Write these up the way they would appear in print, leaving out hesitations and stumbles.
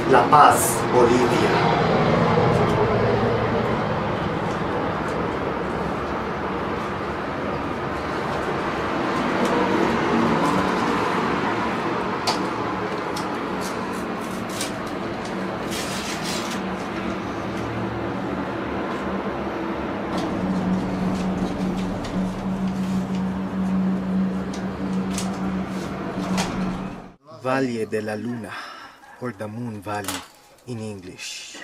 La Paz, Bolivia. Valle de la Luna, or the Moon Valley in English.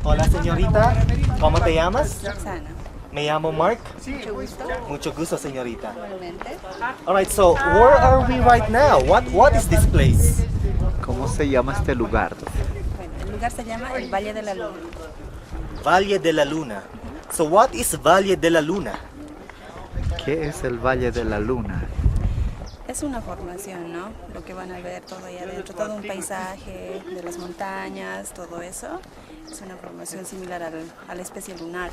Hola señorita, ¿cómo te llamas? Roxana. Me llamo Mark. Mucho gusto. Mucho gusto señorita. Igualmente. Alright, so where are we right now? What is this place? ¿Cómo se llama este lugar? Bueno, el lugar se llama el Valle de la Luna. Valle de la Luna. So what is Valle de la Luna? ¿Qué es el Valle de la Luna? Es una formación, ¿no? Lo que van a ver todo ahí adentro, todo un paisaje de las montañas, todo eso. Es una formación similar a la especie lunar.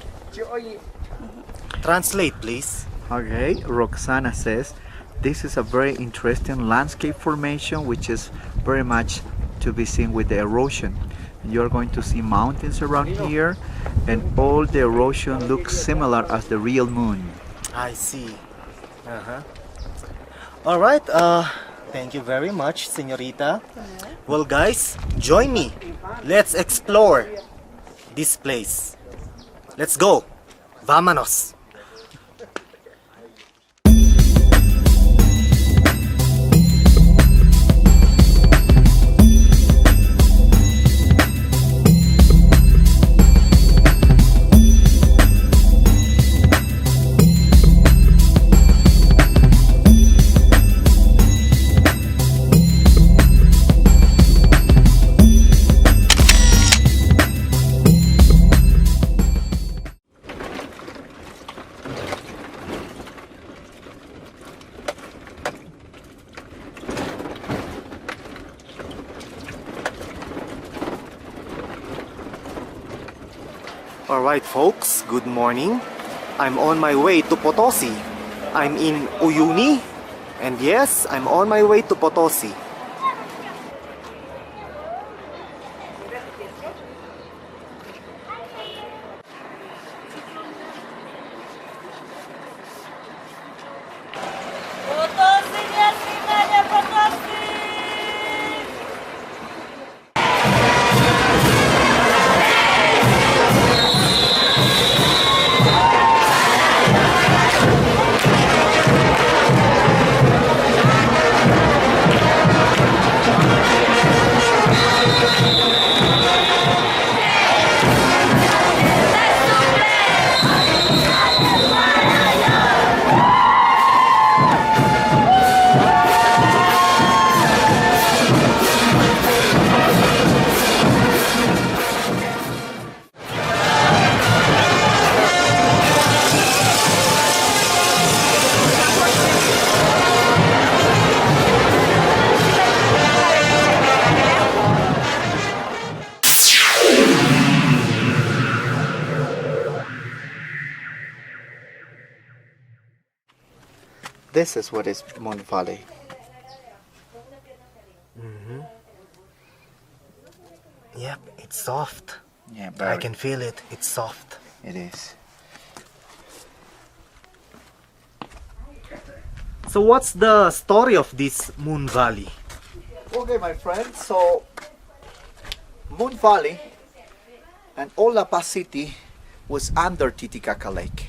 Translate, please. Okay, Roxana says this is a very interesting landscape formation which is very much to be seen with the erosion. You're going to see mountains around here and all the erosion looks similar as the real moon. I see. Alright, thank you very much, señorita. Well guys, join me. Let's explore this place. Let's go. Vámonos. Alright folks, good morning. I'm on my way to Potosi. I'm in Uyuni, and yes, I'm on my way to Potosi. This is what is Moon Valley. Yep, it's soft. Yeah, I can feel it. It's soft. It is. So what's the story of this Moon Valley? Okay, my friend, so Moon Valley and all La Paz City was under Titicaca Lake.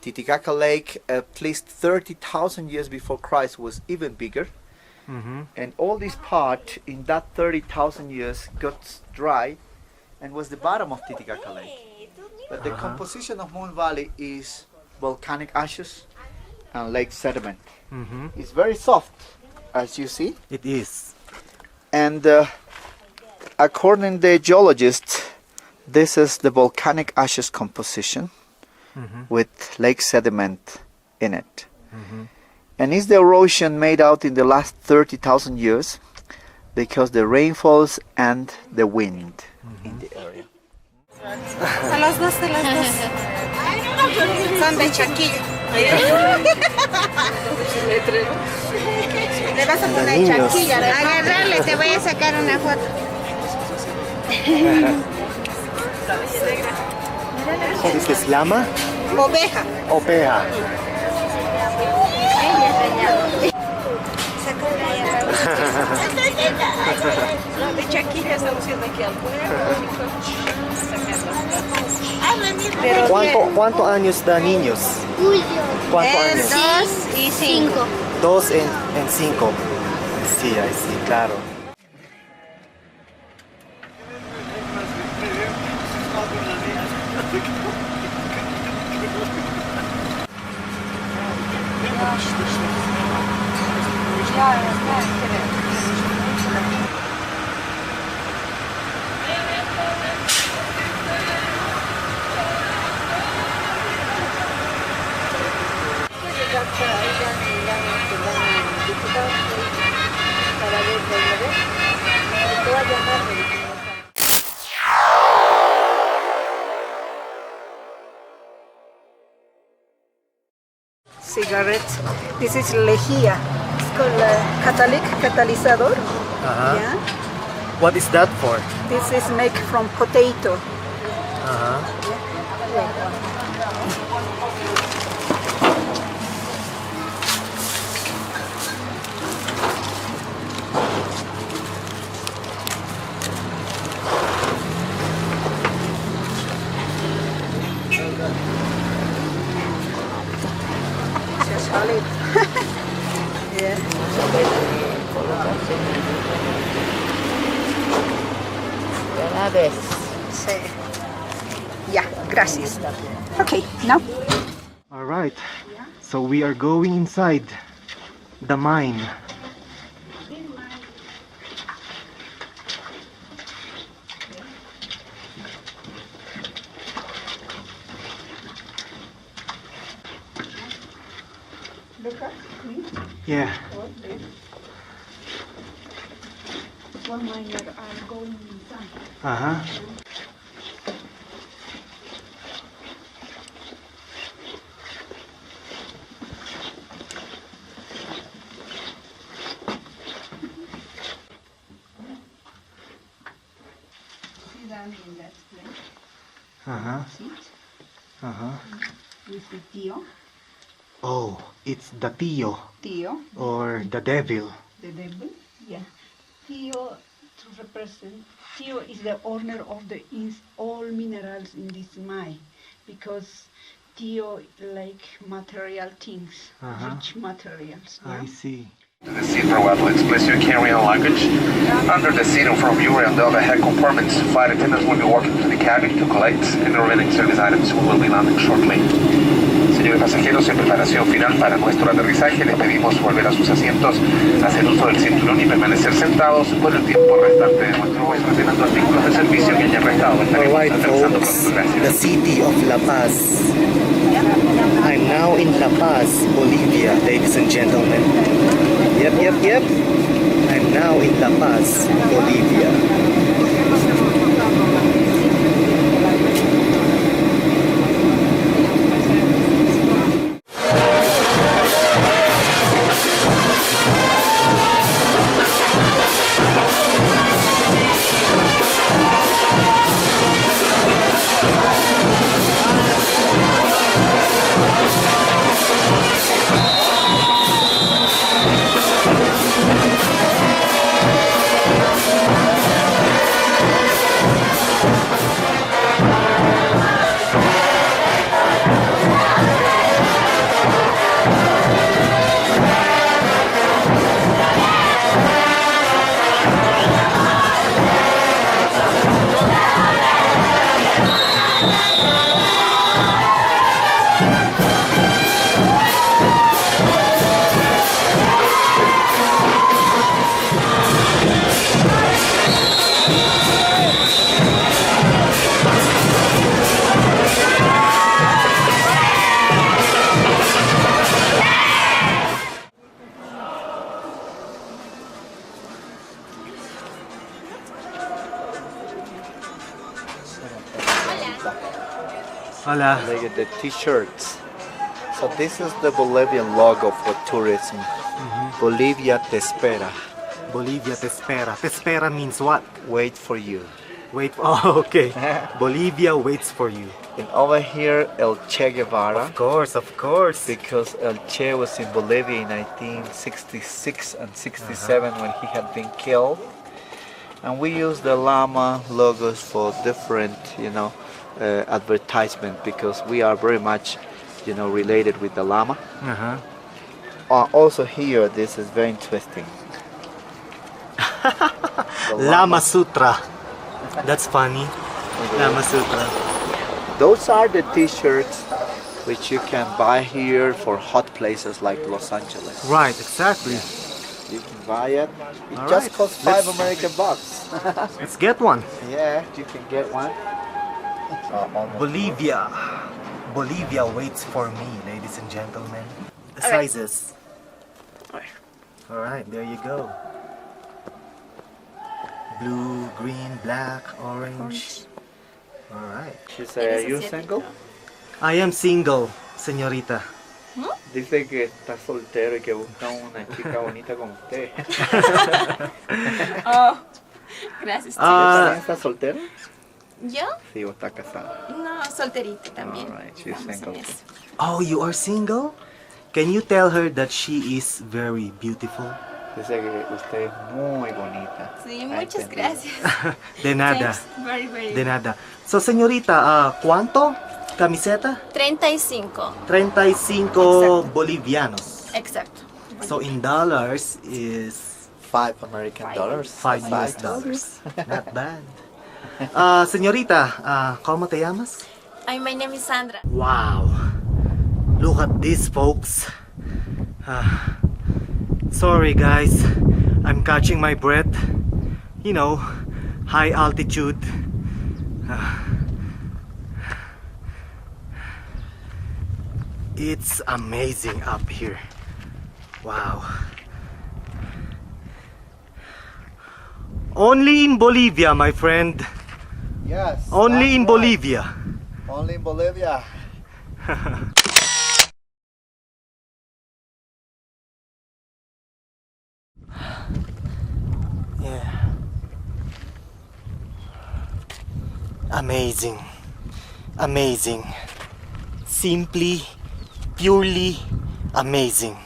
Titicaca Lake, at least 30,000 years before Christ, was even bigger. And all this part in that 30,000 years got dry and was the bottom of Titicaca Lake. But the composition of Moon Valley is volcanic ashes and lake sediment. It's very soft, as you see. It is. And according to the geologists, this is the volcanic ashes composition with lake sediment in it. And is the erosion made out in the last 30,000 years because the rainfalls and the wind in the area. A las dos, a las dos. Son de Chaquilla. Le vas a poner Chaquilla. Agarrarle, te voy a sacar una foto. What is this, llama? Oveja. Opeja. De hecho aquí ya estamos yendo aquí al pueblo. Pero ¿Cuánto años da niños? ¿Cuánto años? 2 y 5. 2 en 5. Sí, ahí sí, claro. Cigarettes. This is lejía. It's called catalizador. Uh-huh. Yeah. What is that for? This is made from potato. Uh-huh. Just solid. Yeah. Sí. Yeah, gracias. Okay, now. All right. So we are going inside the mine. Look at me. Yeah. One miner are going inside. Uh-huh. See down in that place. Uh-huh. Sit Uh-huh. with the tío. Oh, it's the Tio Tío, or the devil. the devil. Yeah. Tío to represent. Tío is the owner of the all minerals in this mine, because Tío like material things, rich materials. Yeah? I see. The seat for athletes, place your carry-on luggage under the seat in front of you and the overhead compartments. Flight attendants will be walking to the cabin to collect and the remaining service items will be landing shortly. Señores pasajeros, en preparación final para nuestro aterrizaje, les pedimos volver a sus asientos, hacer uso del cinturón y permanecer sentados por el tiempo restante de nuestro vuelo, ordenando artículos de servicio que hayan restado. Alright Estaremos aterrizando folks, pronto. the Gracias. city of La Paz. I'm now in La Paz, Bolivia, ladies and gentlemen. Yep. I'm now in La Paz, Bolivia. Hola. Look at the t-shirts. So this is the Bolivian logo for tourism. Bolivia te espera. Bolivia te espera. Te espera means what? Wait for you. Wait. Oh, okay. Bolivia waits for you. And over here, El Che Guevara. Of course. Because El Che was in Bolivia in 1966 and 67 when he had been killed. And we use the llama logos for different, advertisement because we are very much, related with the llama. Uh-huh. Also here, this is very interesting. The Lama Sutra. That's funny. Lama Sutra. Those are the t-shirts which you can buy here for hot places like Los Angeles. Right, exactly. You can buy it. It All just right. costs Let's- $5 Let's get one. Yeah, you can get one. Bolivia. Bolivia waits for me, ladies and gentlemen. The All right. sizes. Alright, there you go. Blue, green, black, orange. Alright. She said, are you single? I am single, señorita. Dice que está soltero y que busca una chica bonita como usted. Oh, gracias. ¿También está soltero? ¿Yo? Sí, o está casada. No, solterita también. Alright, she's Estamos en single. eso. Oh, you are single? Can you tell her that she is very beautiful? Dice que usted es muy bonita. Sí, Ah, muchas entendido. gracias. De nada, Thanks very, very de nada. So, señorita, ¿cuánto? ¿Camiseta? 35. 35 bolivianos. Exacto. So, in dollars is $5 American dollars. 5 US dollars. Not bad. Señorita, ¿cómo te llamas? My name is Sandra. Wow. Look at this, folks. Sorry, guys. I'm catching my breath. You know, high altitude. It's amazing up here. Wow. Only in Bolivia, my friend. Yes. Only in that's right. Bolivia. Only in Bolivia. Yeah. Amazing. Amazing. Simply, purely amazing.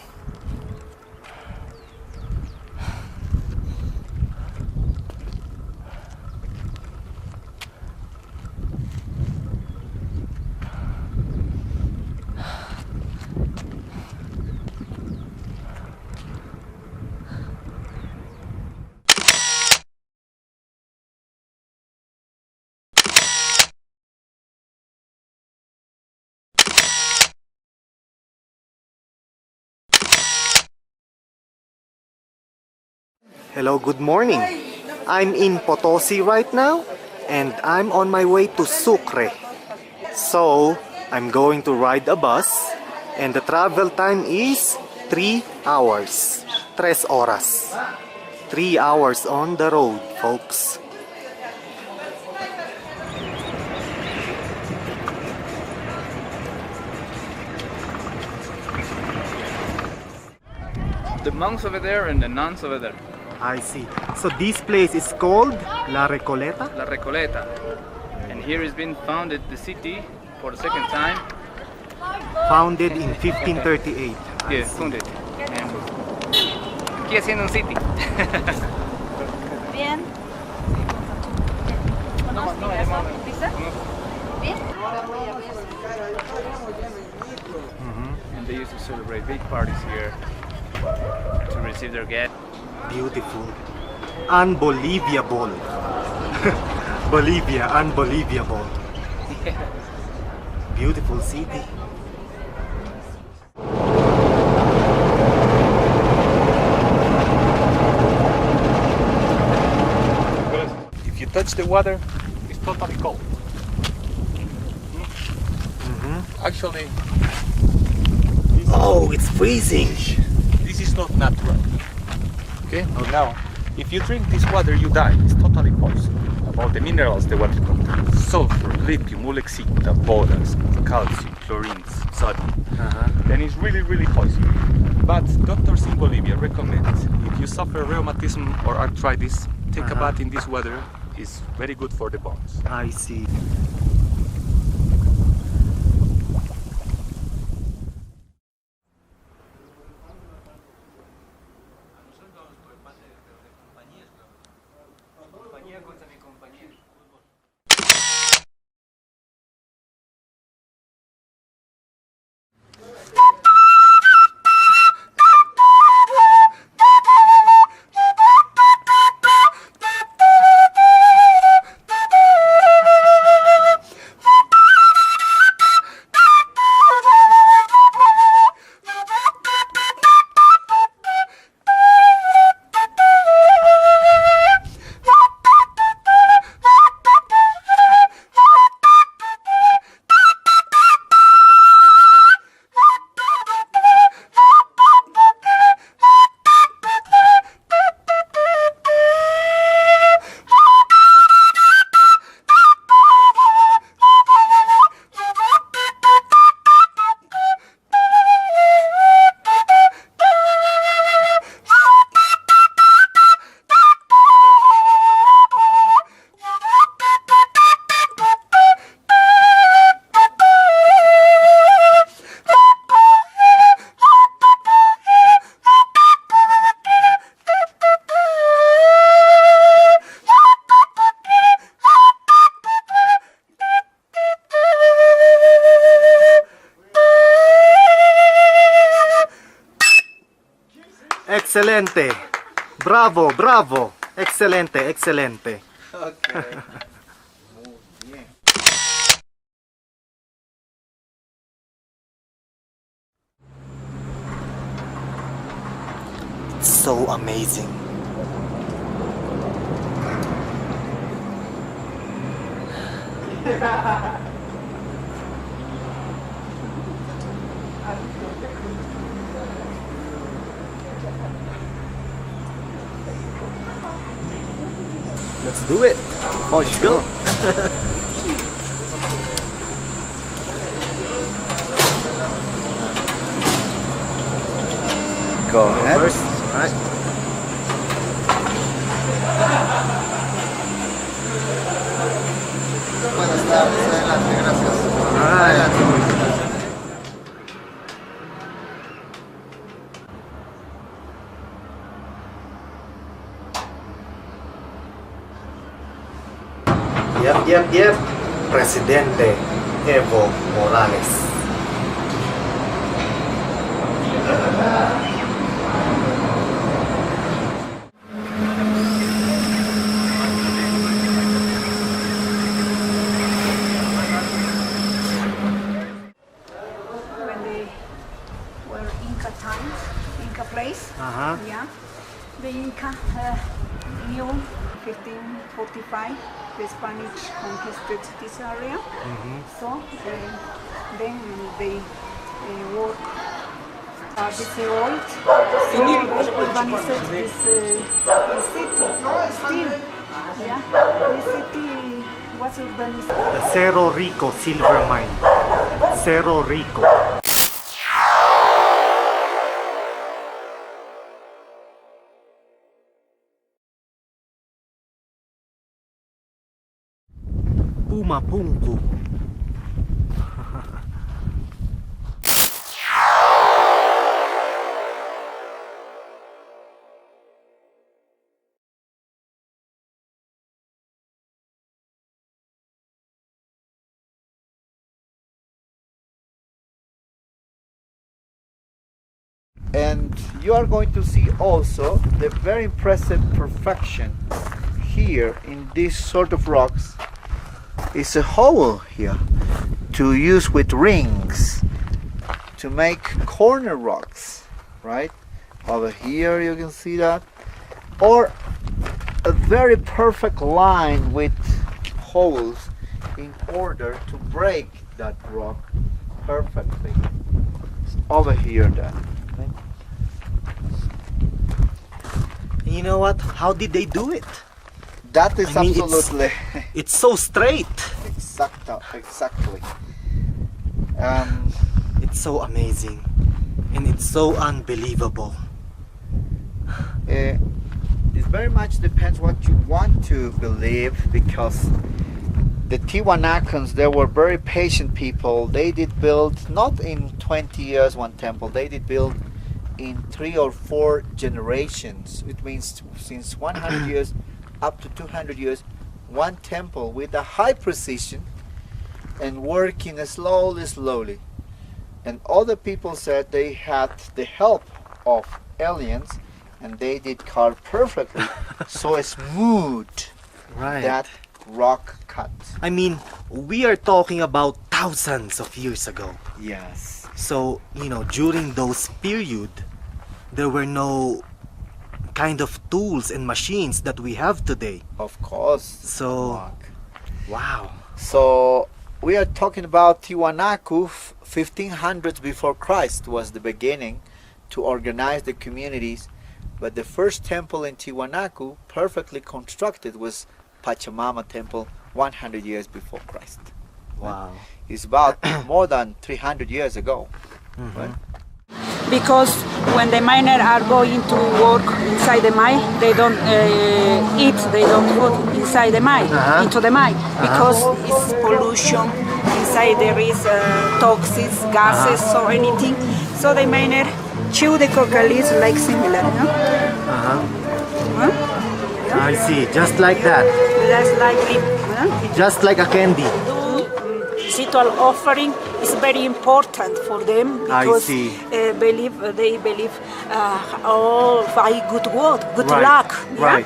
Hello, good morning. I'm in Potosi right now and I'm on my way to Sucre. So, I'm going to ride a bus and the travel time is 3 hours. 3 horas. 3 hours on the road, folks. The monks over there and the nuns over there. I see. So this place is called La Recoleta? La Recoleta. And here has been founded the city for the second time. Founded in 1538. I Yes, see. founded. And aquí haciendo un city. Bien. Bien. And they used to celebrate big parties here to receive their guests. Beautiful. Unbelievable. Bolivia, unbelievable. Beautiful city. If you touch the water, it's totally cold. Actually, Oh, it's freezing. this is not natural. Okay? Now, if you drink this water, you die. It's totally poison. About the minerals the water contains: sulfur, lithium, ulexita, borax, calcium, chlorine, sodium. Then it's really, really poison. But doctors in Bolivia recommend if you suffer rheumatism or arthritis, take a bath in this water. is very good for the bones. I see. Excelente. Bravo, bravo. Excelente, excelente. Okay. Muy bien. So amazing. Let's do it. Oh, Let's go. Go ahead. First, right. Buenas tardes, adelante, gracias. Alright. Yep. Presidente Evo Morales. When they were Inca times, Inca place, Uh-huh. yeah, the Inca knew 1545 the Spanish conquisted this area, so then they worked this road, so they urbanized this city. Still, yeah, this city was urbanized. The Cerro Rico silver mine. Cerro Rico. Pumapunku. And you are going to see also the very impressive perfection here in this sort of rocks. It's a hole here to use with rings to make corner rocks, right? Over here you can see that, or a very perfect line with holes in order to break that rock perfectly. It's over here then. You know what? How did they do it? That is I mean, absolutely It's so straight. exactly. It's so amazing. And it's so unbelievable. It's very much depends what you want to believe, because the Tiahuanacans, they were very patient people. They did build not in 20 years one temple. They did build in 3 or 4 generations. It means since 100 years up to 200 years, one temple with a high precision and working slowly. And other people said they had the help of aliens, and they did carve perfectly, so smooth Right. that rock cut. I mean, we are talking about thousands of years ago. Yes. So, during those period, there were no kind of tools and machines that we have today. Of course. So, Mark. wow. So we are talking about Tiahuanaco, 1500s before Christ was the beginning to organize the communities. But the first temple in Tiahuanaco, perfectly constructed, was Pachamama temple 100 years before Christ. Wow. It's about more than 300 years ago. Right? Because when the miners are going to work inside the mine, they don't eat, they don't put inside the mine, into the mine, because it's pollution, inside there is toxins, gases or anything. So the miner chew the coca leaves like similar, you know? I see. Just like that. That's like it, Just like a candy. ritual offering is very important for them, I because see. they believe all by good word, good Right. luck. Yeah? Right.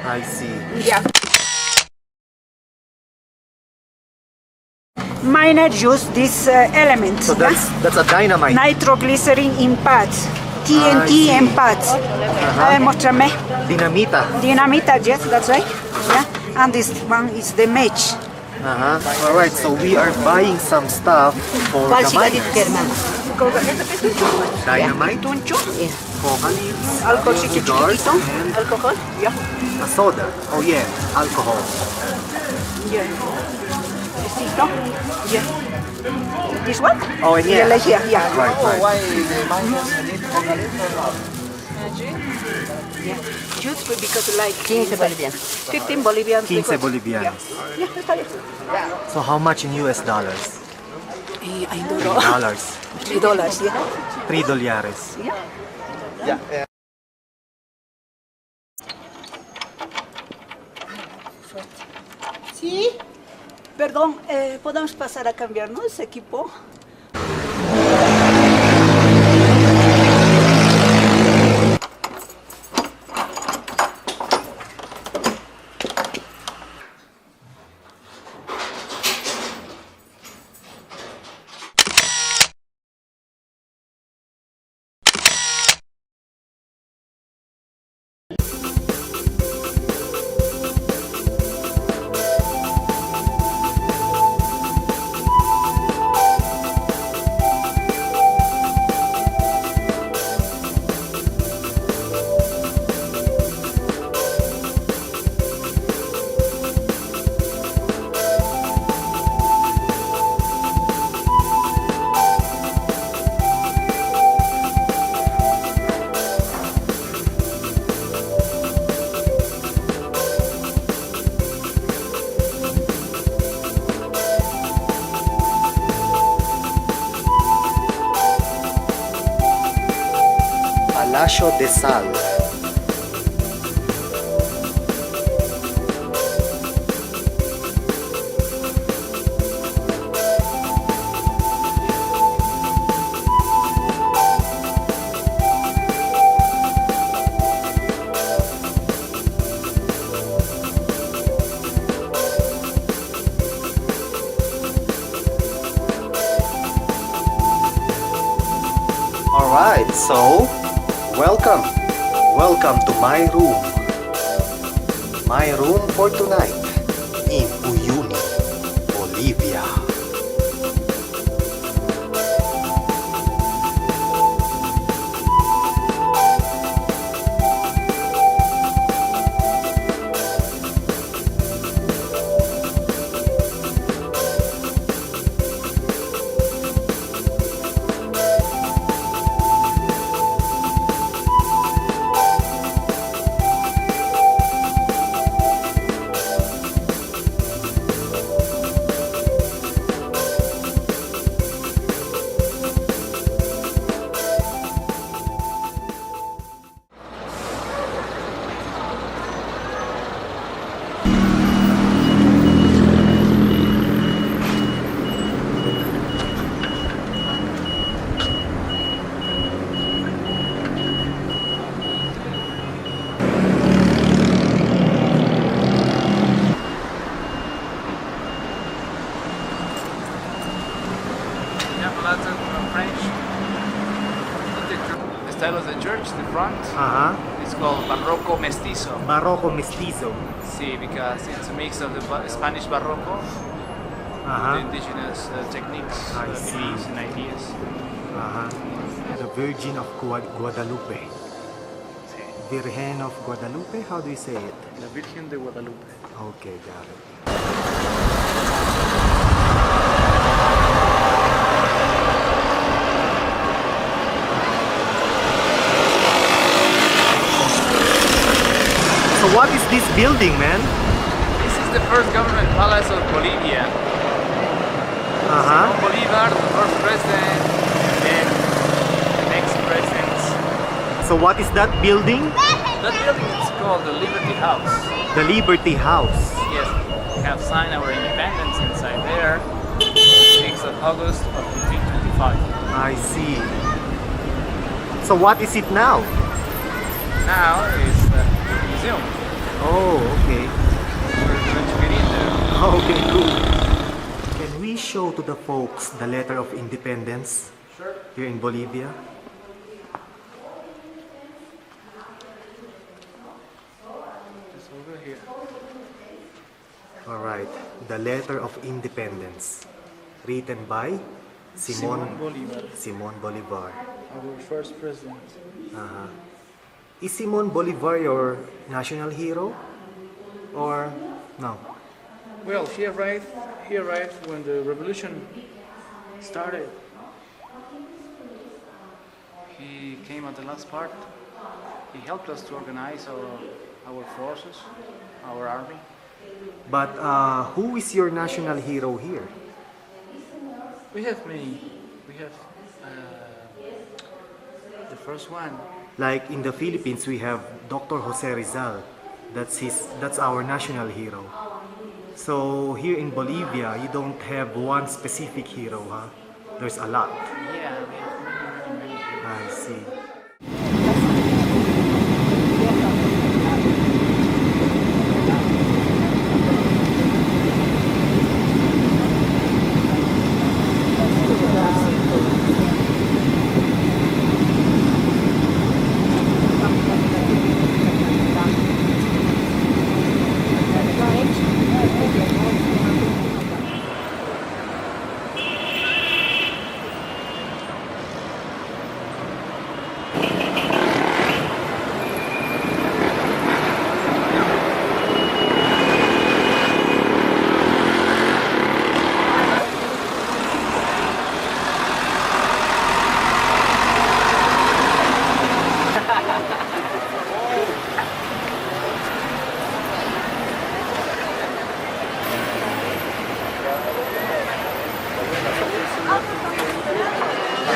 I see. Yeah. Miners use this element. So that's a dynamite. Nitroglycerin in pads, I TNT see. in pads. Muéstrame. Dinamita. Dynamite, yes, that's right. Yeah. And this one is the match. All right. So we are buying some stuff for the miners. Dynamite, coca leaves, Alcohol cigars, chiquitito. and Alcohol. Yeah. a soda. Oh yeah, alcohol. Yeah. Besito. Yeah. This one? Oh, and yeah. Like here, yeah. Right. Yeah. Just because like 15 Bolivian. 15 Bolivian. 15 Bolivianos. Yeah, está bien. So how much in US dollars? I don't know. $3. $3, yeah. $3. Yeah. Sí. Perdón, ¿podemos pasar a cambiarnos equipo? Palacio de Sal. Alright, so welcome to my room. My room for tonight in Uyuni, Bolivia. front. It's called Barroco Mestizo. Barroco Mestizo. See, because it's a mix of the Spanish Barroco, the indigenous techniques, I see. beliefs, and ideas. The Virgin of Guadalupe. Virgen of Guadalupe, how do you say it? La Virgen de Guadalupe. Okay, got it. So what is this building, man? This is the first government palace of Bolivia. Bolivar, the first president, and then the next presidents. So what is that building? That building is called the Liberty House. The Liberty House. Yes, we have signed our independence inside there, 6th of August of 1825. I see. So what is it now? Now is the museum. Oh, okay. We're going to get in there. Okay, cool. Can we show to the folks the letter of independence here in Bolivia? It's over here. All right, the letter of independence, written by Simon Bolivar, Simon Bolivar. our first president. Is Simon Bolivar your national hero, or no? Well, he arrived when the revolution started. He came at the last part. He helped us to organize our forces, our army. But who is your national hero here? We have many. We have the first one. Like in the Philippines, we have Dr. Jose Rizal. That's our national hero. So here in Bolivia, you don't have one specific hero, huh? There's a lot. Yeah, we have many. I see.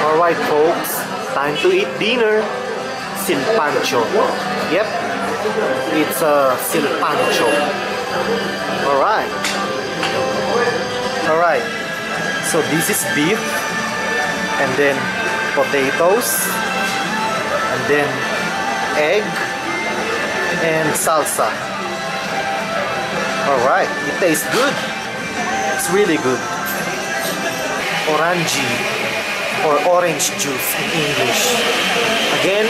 Alright folks, time to eat dinner. Silpancho. Yep, it's a silpancho. Alright. Alright, so this is beef, and then potatoes, and then egg, and salsa. Alright, it tastes good. It's really good. Orangey, or orange juice in English. Again,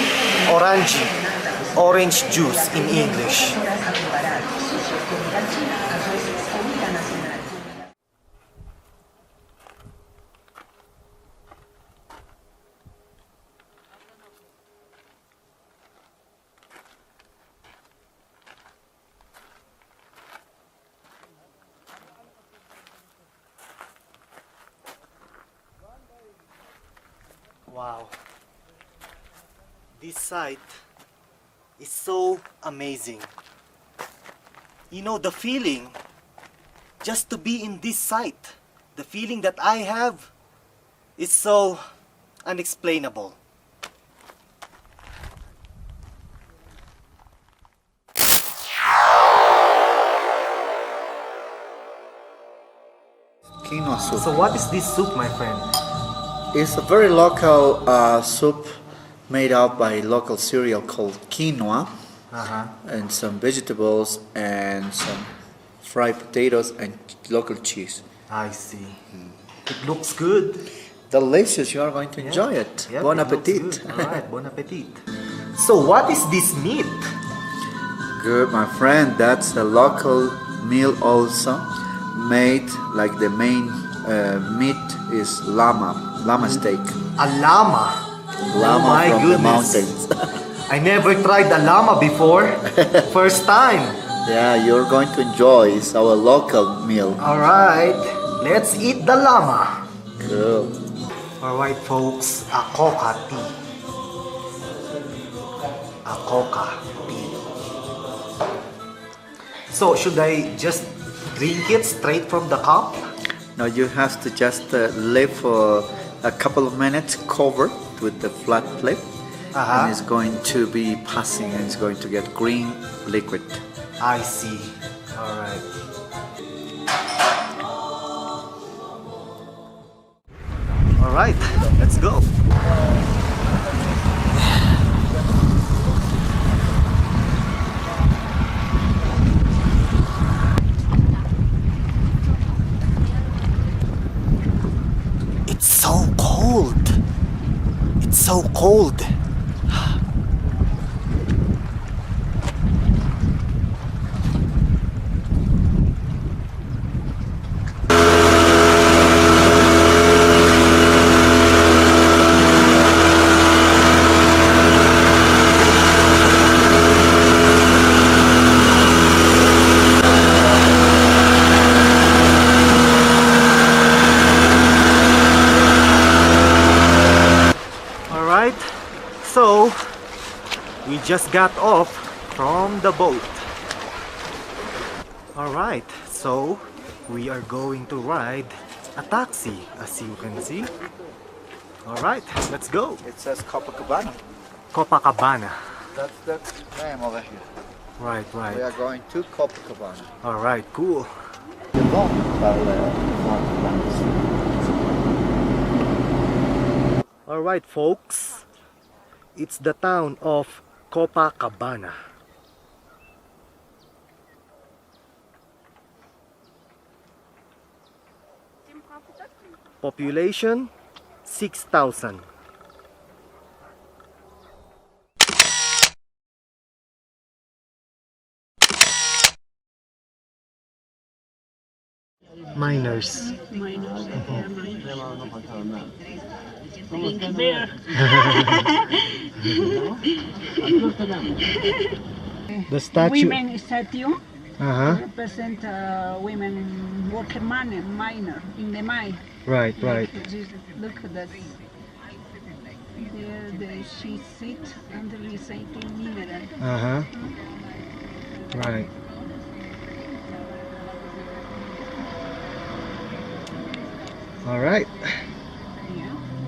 orangey, orange juice in English. Wow, this site is so amazing. You know, the feeling just to be in this site, the feeling that I have is so unexplainable. Quinoa soup. So what is this soup, my friend? It's a very local soup made up by local cereal called quinoa, and some vegetables and some fried potatoes and local cheese. I see. It looks good. Delicious, you are going to enjoy it. Yep, Bon it looks appetit. good. Alright, bon appetit. So what is this meat? Good, my friend. That's a local meal also, made like the main meat is llama steak. A llama. Llama my from the goodness. mountains. I never tried a llama before. First time. Yeah, you're going to enjoy. It's our local meal. Alright, let's eat the llama. Cool. Alright folks, a coca tea. A coca tea. So should I just drink it straight from the cup? Now you have to just leave for a couple of minutes covered with the flat plate. Uh-huh. And it's going to be passing and it's going to get green liquid. I see. Alright. Alright, let's go. It's so cold. It's so cold. Alright, so we just got off from the boat. Alright, so we are going to ride a taxi, as you can see. Alright, let's go. It says Copacabana. Copacabana. That's the name over here. Right, We right. are going to Copacabana. Alright, cool. Alright, folks. It's the town of Copacabana. Population 6,000. Miners. Pink bear. The statue. Women statue Uh-huh. represent women workerman and miner in the mine. Right, right. Look at that. There she sit and recycling mineral. Uh-huh. Right. Alright.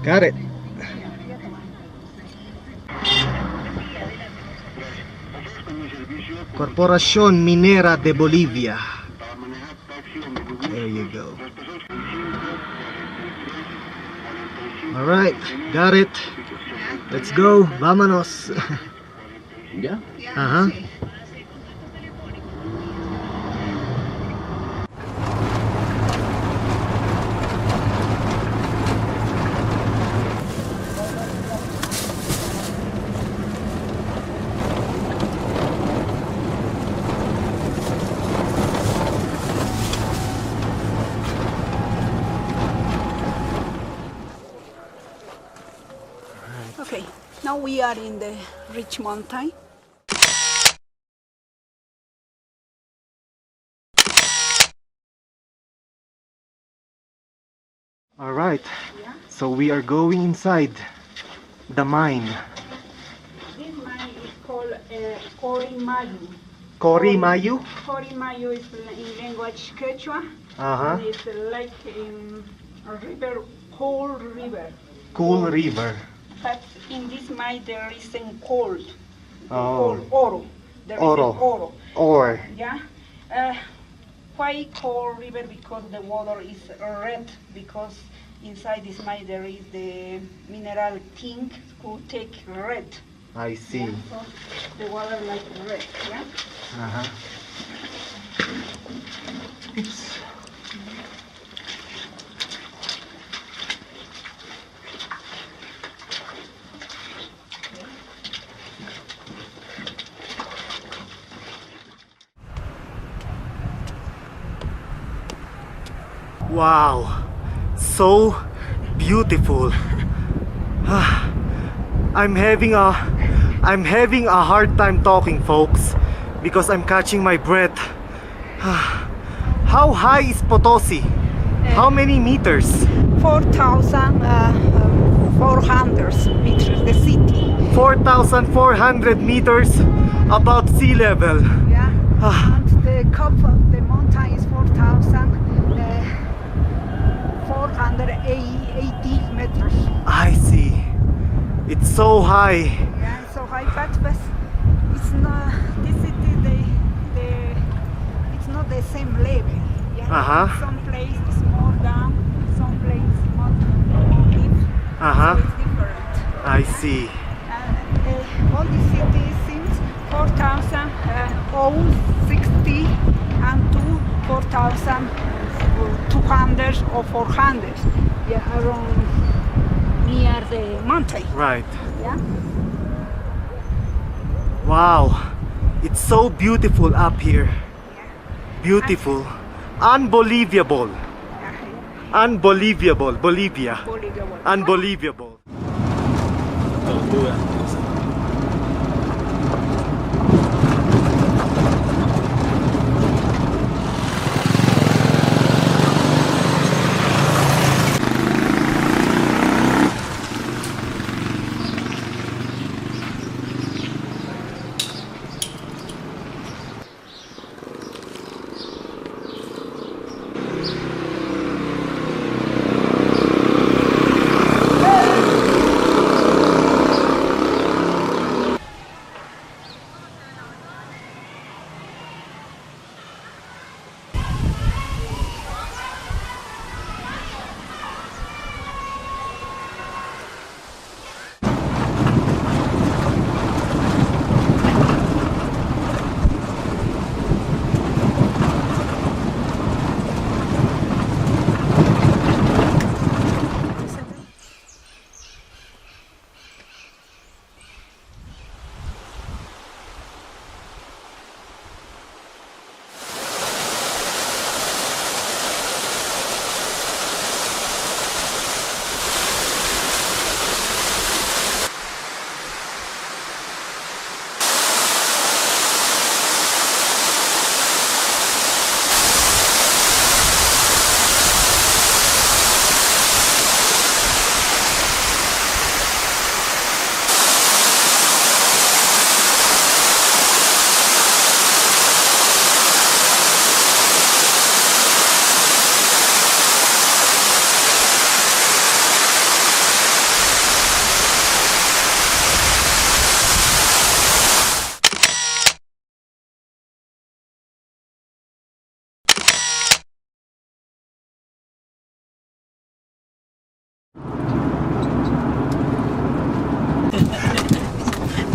Got it. Corporación Minera de Bolivia. There you go. Alright, got it. Let's go. Vámonos. Yeah? Uh-huh. Okay, now we are in the rich mountain. Alright. So we are going inside the mine. This mine is called Corimayu. Corimayu? Corimayu is in language Quechua. Uh-huh. And it's like a river, cold river. Cool River. But in this mine there is a cold. Oh. Cold oro. There is Oro. an oro. Or. Yeah. Why cold river? Because the water is red. Because inside this mine there is the mineral zinc who take red. I see. Yeah, so the water like red. Yeah. Uh-huh. Oops. Wow, so beautiful. I'm having a hard time talking, folks, because I'm catching my breath. How high is Potosi? How many meters? 4,400 meters, the city. 4,400 meters above sea level. Yeah. And the top of the mountain is 4,480 meters. I see. It's so high. Yeah, it's so high, but it's not this city. It's not the same level. Yeah. Some places more down, some places more deep. So it's different. I see. All the cities since 4,060 and to 4,200 or 400. Yeah, around near the mountain. Right. Yeah. Wow. It's so beautiful up here. Beautiful. Unbelievable. Unbelievable. Bolivia. Unbelievable.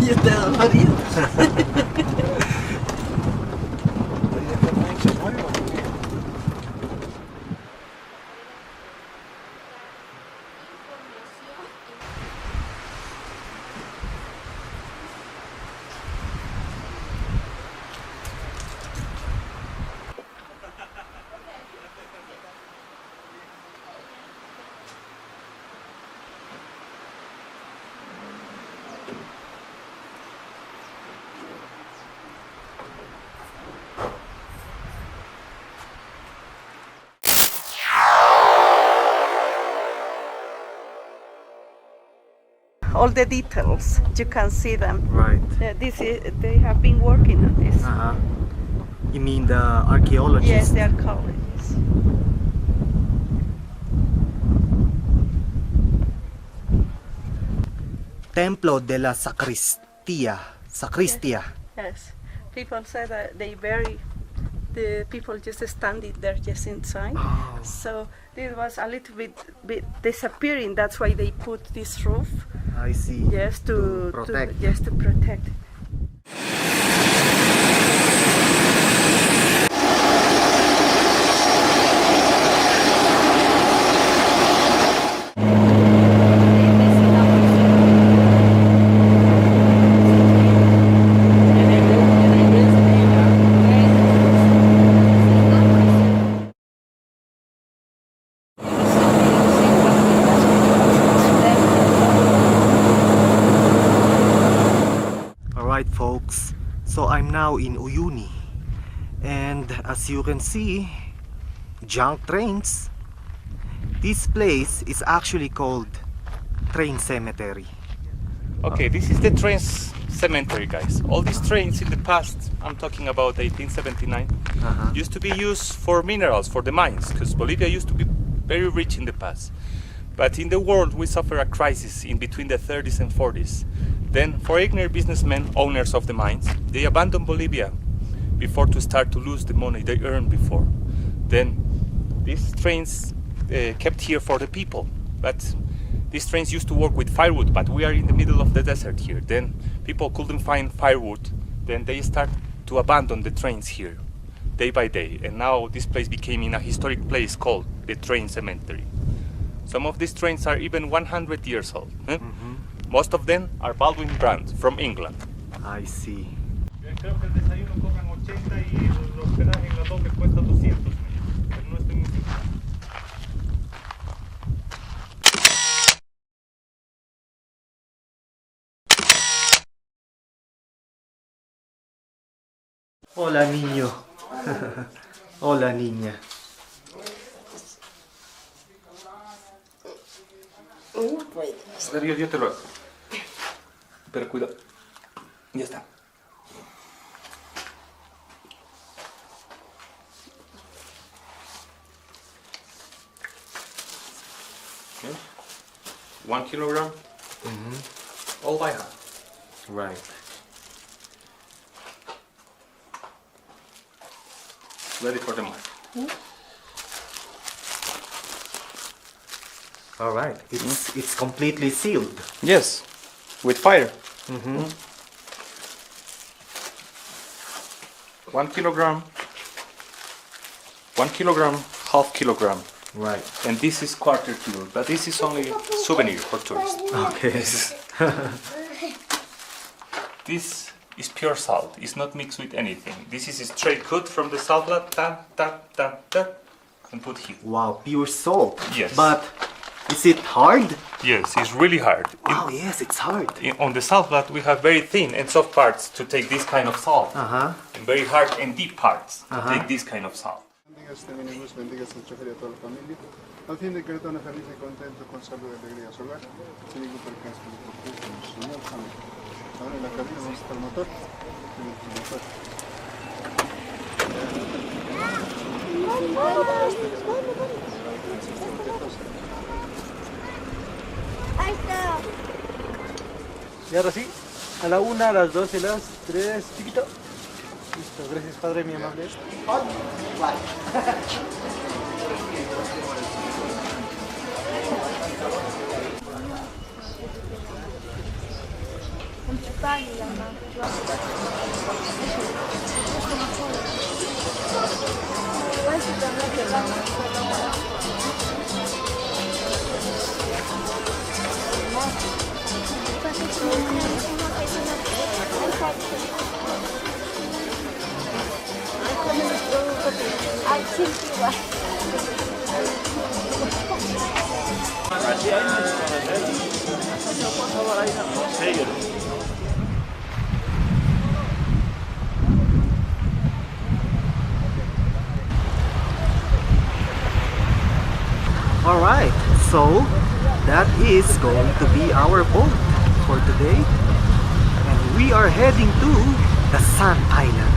Yo te adoro. All the details, you can see them. Right. They have been working on this. You mean the archaeologists? Yes, they are colleges. Templo de la Sacristia. Sacristia. Yes. People say that they bury the people just standing there just inside. Oh. So this was a little bit disappearing. That's why they put this roof. I see. Yes, to protect. just to protect. Uni. And as you can see, junk trains. This place is actually called Train Cemetery. Okay, this is the trains cemetery, guys. All these trains in the past, I'm talking about 1879, used to be used for minerals, for the mines, because Bolivia used to be very rich in the past. But in the world, we suffer a crisis in between the 30s and 40s. Then foreigner businessmen, owners of the mines, they abandoned Bolivia before to start to lose the money they earned before. Then these trains kept here for the people. But these trains used to work with firewood, but we are in the middle of the desert here. Then people couldn't find firewood. Then they start to abandon the trains here, day by day. And now this place became in a historic place called the Train Cemetery. Some of these trains are even 100 years old. Most of them are Baldwin brand from England. I see. Creo que el desayuno cobran 80 y el hospedaje en la doble cuesta 200. Pero no estoy muy seguro. Hola, niño. Hola, niña. Yo te lo hago. Pero cuidado. Ya está. Okay. 1 kilogram. All by hand. Right. Ready for the mark. All right. It's completely sealed. Yes, with fire. 1 kilogram. 1 kilogram, half kilogram. Right. And this is quarter kilo, but this is only souvenir for tourists. Okay. This is pure salt. It's not mixed with anything. This is straight cut from the salt flat, and put here. Wow, pure salt. Yes. But is it hard? Yes, it's really hard. Oh yes, it's hard. On the salt flat, we have very thin and soft parts to take this kind of salt, and very hard and deep parts to take this kind of salt. Bendiga este minibús, bendiga este chofer y a toda la familia, al fin de que retorne feliz y contento con salud y alegría a su hogar, sin ningún percance ni por Cristo nuestro Señor. Amén. Ahora en la cabina vamos a estar el motor. El motor. Y ahora sí, a la 1, a las 2 y a las 3, chiquito. Listo, gracias padre, mi amable. Alright, so that is going to be our boat for today. And we are heading to the Sun Island.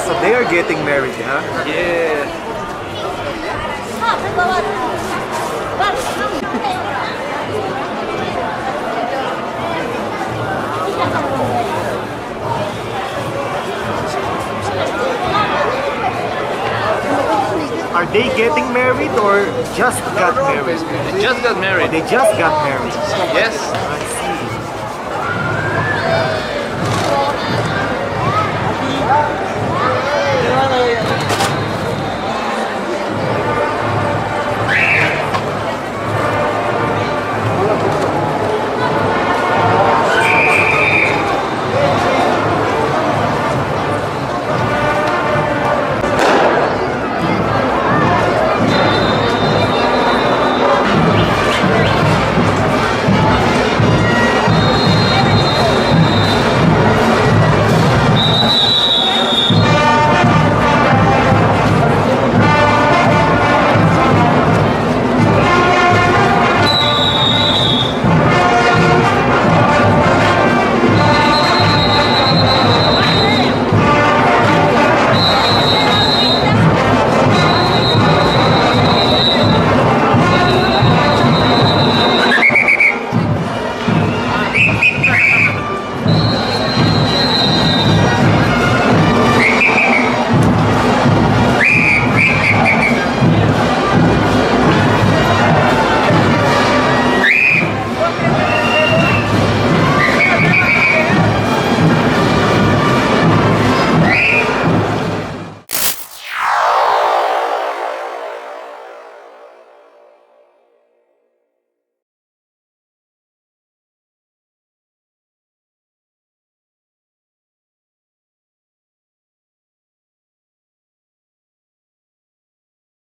So they are getting married, huh? Yeah. they getting married or just got married? They just got married. They just got married. Yes. I see.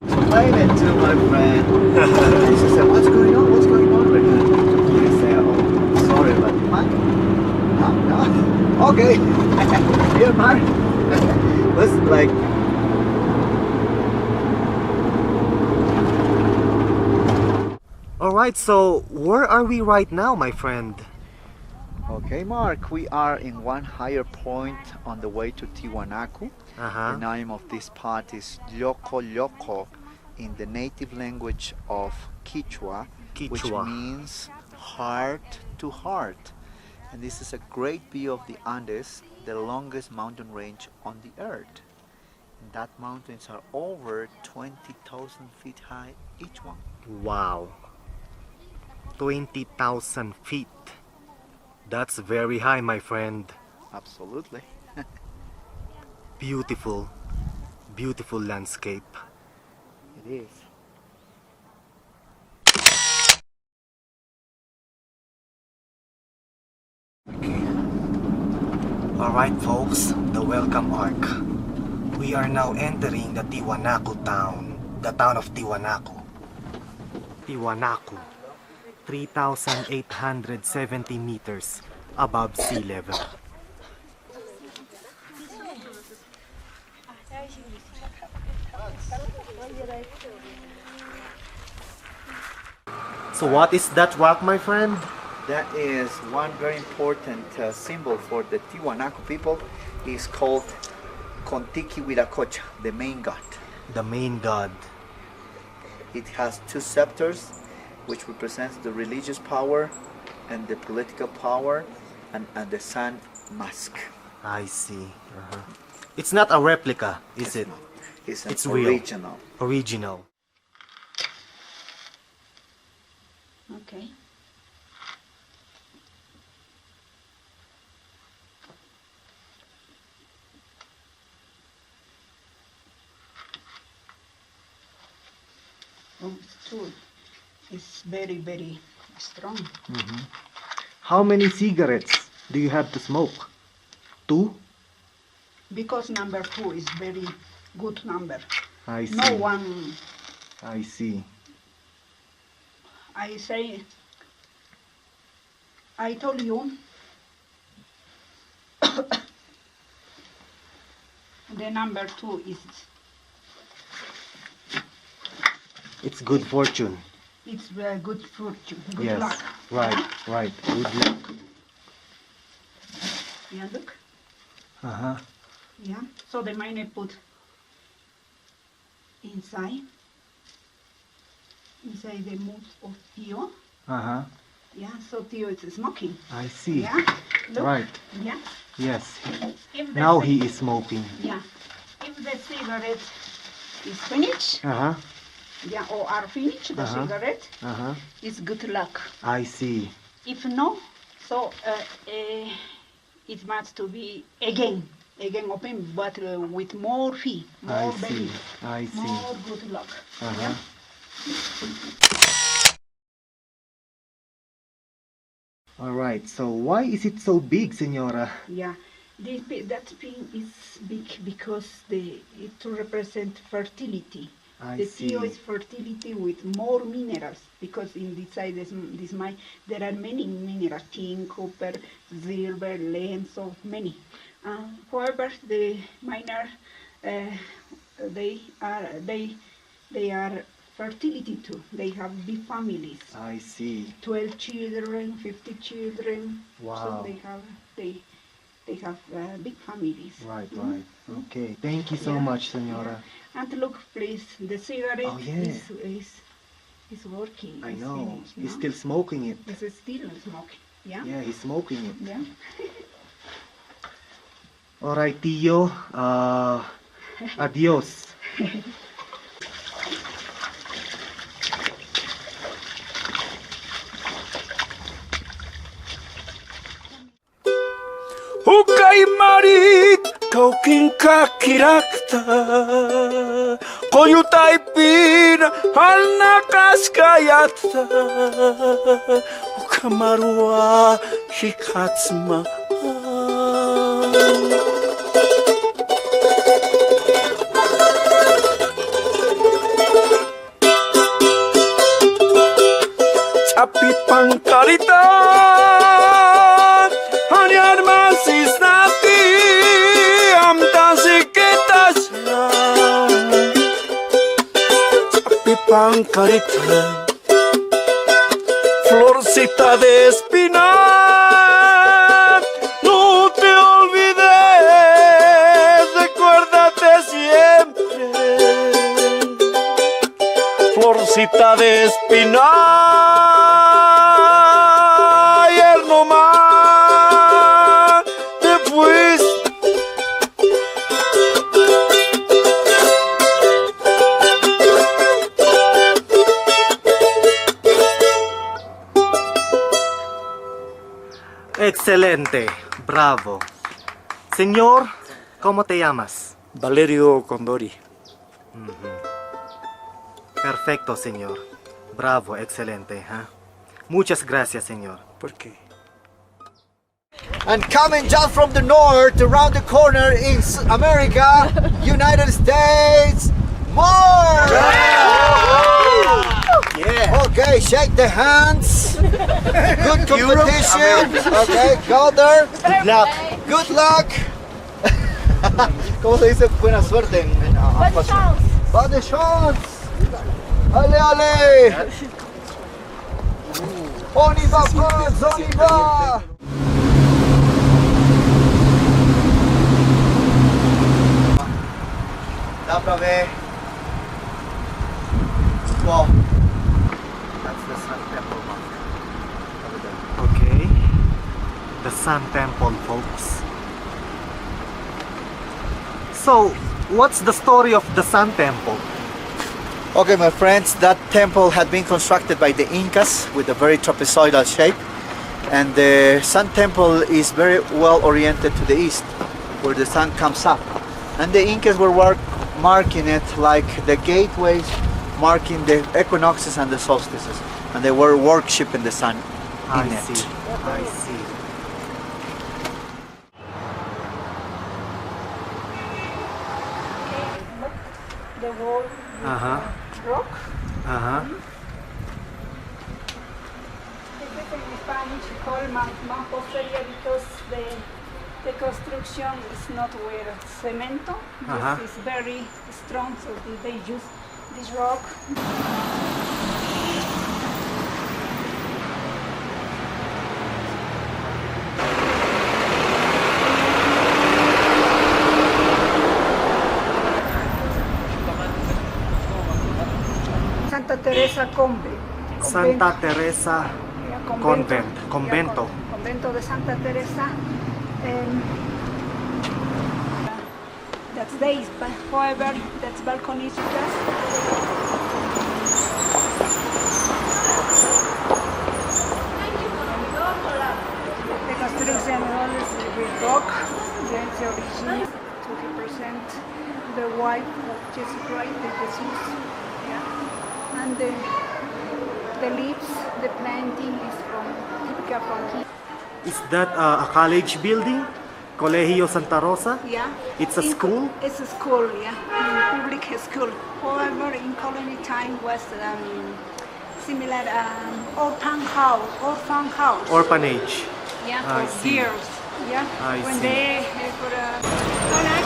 Explain it to my friend. She said, what's going on? What's going on with that? I said, oh, sorry, but Mark? No. Okay. Here, Mark. Was like, Alright, so where are we right now, my friend? okay, Mark, we are in one higher point on the way to Tiahuanaco. The name of this part is Loco Loco in the native language of Quechua, which Quechua. means heart to heart. And this is a great view of the Andes, the longest mountain range on the earth. And that mountains are over 20,000 feet high, each one. Wow. 20,000 feet. That's very high, my friend. Absolutely. Beautiful, beautiful landscape. It is. Alright folks, the welcome arc. We are now entering the Tiahuanaco town. The town of Tiahuanaco. Tiahuanaco, 3,870 meters above sea level. So what is that rock, my friend? That is one very important symbol for the Tiahuanaco people. Is called Contiki Huiracocha, the main god. The main god. It has two scepters, which represents the religious power and the political power, and the sun mask. I see. It's not a replica, is it? It's real. original. Original. Okay. Oh, it's true. It's very, very strong. How many cigarettes do you have to smoke? 2? Because number 2 is very good number. I see. No one, I see. I say, I told you, the number 2 is, It's good fortune. it's very good fortune, good Yes. luck. Right, right. Good luck. Yeah, look. Uh-huh. Yeah, so the mine I put inside the mouth of Tio. Uh-huh. Yeah, so Tio is smoking. I see. Yeah, look. Right. Yeah. Yes. If the Now ci- he is smoking. Yeah. If the cigarette is finished, Uh-huh. yeah, or are finished, the Uh-huh. cigarette, Uh-huh. it's good luck. I see. If no, so it must to be again open, but with more fee, I more see. benefit, I see. more good luck. Uh-huh. All right. So why is it so big, Senora? Yeah, that pin is big because it to represent fertility. I The see. Tio is fertility with more minerals because in this side this mine there are many minerals: tin, copper, silver, lead, so many. However, the miner they are fertility too. They have big families. I see. 12 children, 50 children. Wow. So they have big families. Right, Mm. right. Okay. Thank you so Yeah, much, Senora. yeah. And look, please, the cigarette Oh, yeah. is working. I is know. finished, He's no? still smoking it. It's still smoking. Yeah. Yeah, he's smoking it. Yeah. All right, Tio. Adios. Hukay marit kauking kakirakta Koyutay pin al nakaskayata Ukamarua hikatsma Sapi pangkarita Hanyar masis nati Amta sikitas Sapi pangkarita Florcita de espina No te olvides Recuérdate siempre Florcita de espina Ayer nomás te fuiste Excelente. Bravo. Señor, ¿cómo te llamas? Valerio Condori. Perfecto, señor. Bravo, excelente. Muchas gracias, señor. ¿Por qué? And coming just from the north, around the corner in America, United States, more! Yeah. Okay, shake the hands. Good competition. Okay, go there. Good luck. Good luck. ¿Cómo se dice buena suerte en Bonne chance. Bonne chance. Allez, allez. On y va, France, on y va. La prové. Wow. That's the Sun Temple mark. Okay. The Sun Temple, folks. So, what's the story of the Sun Temple? Okay, my friends, that temple had been constructed by the Incas with a very trapezoidal shape, and the Sun Temple is very well oriented to the east, where the sun comes up. And the Incas were marking it like the gateways, marking the equinoxes and the solstices, and they were worshipping the sun in I it. see. I see. The wall Uh-huh. rock. Uh-huh. This is in Spanish called mampostería because the construction is not with cemento. Uh-huh. This is very strong, so they use this rock. Santa Teresa Santa Teresa Convento. Convento de Santa Teresa. The That's days, but however, that's balcony is just. The construction is with rock, then the origin to represent the wife of Jesus Christ, the Jesus. Yeah. And the leaves, the planting is from typical from here. Is that a college building? Colegio Santa Rosa? Yeah. It's a school? It's a school, yeah. Public school. However, in colony time was similar orphan house. Orphanage. Yeah, I for see. years. Yeah. I when see. they for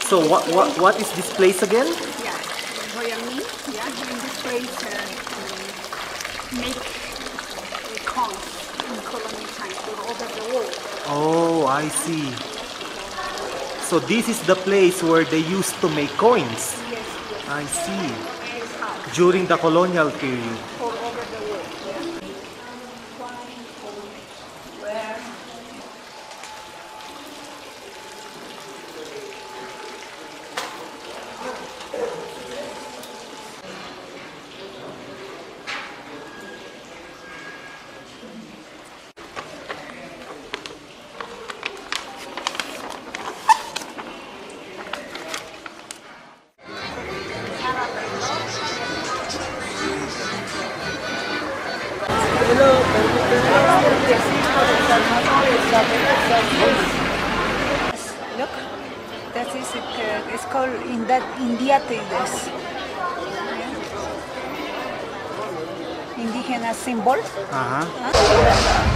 So what is this place again? yeah, royal meat. Yeah, in this place make coins in colony time all over the world. Oh, I see. So this is the place where they used to make coins. Yes, I see. this house During the colonial period. all over the world. Yeah. Where look, that is it. It's called India Traders. Indigenous symbol. Uh-huh.